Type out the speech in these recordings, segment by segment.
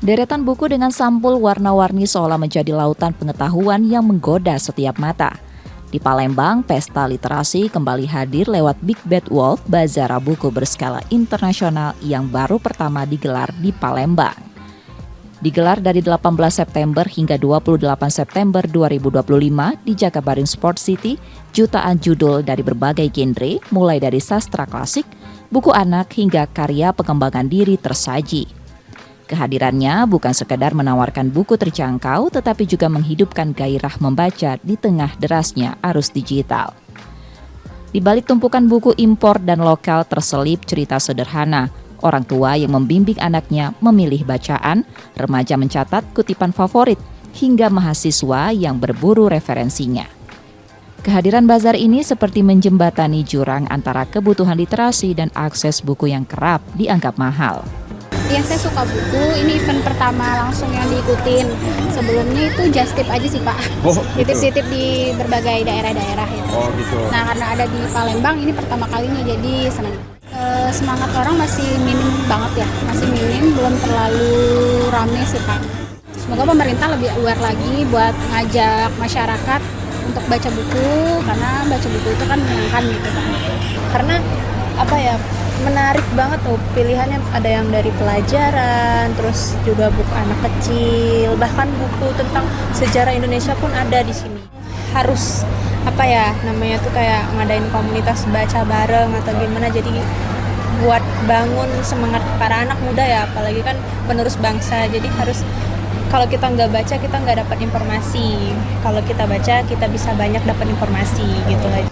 Deretan buku dengan sampul warna-warni seolah menjadi lautan pengetahuan yang menggoda setiap mata. Di Palembang, pesta literasi kembali hadir lewat Big Bad Wolf, bazar buku berskala internasional yang baru pertama digelar di Palembang. Digelar dari 18 September hingga 28 September 2025 di Jakabaring Sport City, jutaan judul dari berbagai genre, mulai dari sastra klasik, buku anak hingga karya pengembangan diri tersaji. Kehadirannya bukan sekadar menawarkan buku terjangkau, tetapi juga menghidupkan gairah membaca di tengah derasnya arus digital. Di balik tumpukan buku impor dan lokal terselip cerita sederhana, orang tua yang membimbing anaknya memilih bacaan, remaja mencatat kutipan favorit, hingga mahasiswa yang berburu referensinya. Kehadiran bazar ini seperti menjembatani jurang antara kebutuhan literasi dan akses buku yang kerap dianggap mahal. Ya, saya suka buku. Ini event pertama langsung yang diikutin. Sebelumnya itu just tip aja sih, Pak. Oh, Titip-titip di berbagai daerah-daerah gitu. Oh gitu. Nah, karena ada di Palembang ini pertama kalinya, jadi senang. Semangat orang masih minim banget ya, masih minim, belum terlalu rame sih, Pak. Semoga pemerintah lebih aware lagi buat ngajak masyarakat untuk baca buku, karena baca buku itu kan menyenangkan gitu kan. Karena apa ya, menarik banget tuh pilihannya, ada yang dari pelajaran, terus juga buku anak kecil, bahkan buku tentang sejarah Indonesia pun ada di sini. Harus apa ya namanya tuh, kayak ngadain komunitas baca bareng atau gimana, jadi buat bangun semangat para anak muda ya, apalagi kan penerus bangsa. Jadi harus, kalau kita nggak baca kita nggak dapat informasi, kalau kita baca kita bisa banyak dapat informasi gitu aja.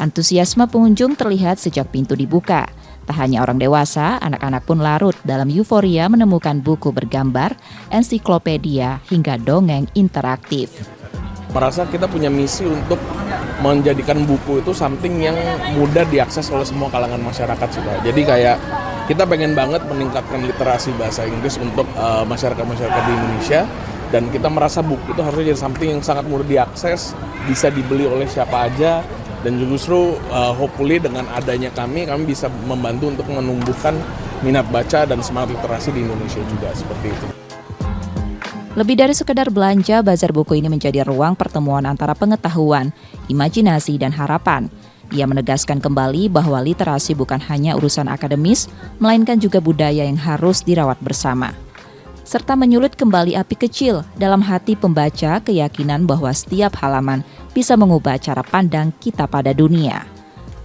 Antusiasme pengunjung terlihat sejak pintu dibuka. Tak hanya orang dewasa, anak-anak pun larut dalam euforia menemukan buku bergambar, ensiklopedia, hingga dongeng interaktif. Merasa kita punya misi untuk menjadikan buku itu something yang mudah diakses oleh semua kalangan masyarakat sih, Pak. Jadi kayak kita pengen banget meningkatkan literasi bahasa Inggris untuk masyarakat-masyarakat di Indonesia, dan kita merasa buku itu harusnya jadi something yang sangat mudah diakses, bisa dibeli oleh siapa aja. Dan justru hopefully dengan adanya kami bisa membantu untuk menumbuhkan minat baca dan semangat literasi di Indonesia juga, seperti itu. Lebih dari sekedar belanja, bazar buku ini menjadi ruang pertemuan antara pengetahuan, imajinasi, dan harapan. Ia menegaskan kembali bahwa literasi bukan hanya urusan akademis, melainkan juga budaya yang harus dirawat bersama. Serta menyulut kembali api kecil dalam hati pembaca, keyakinan bahwa setiap halaman bisa mengubah cara pandang kita pada dunia.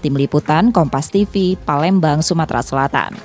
Tim Liputan Kompas TV, Palembang, Sumatera Selatan.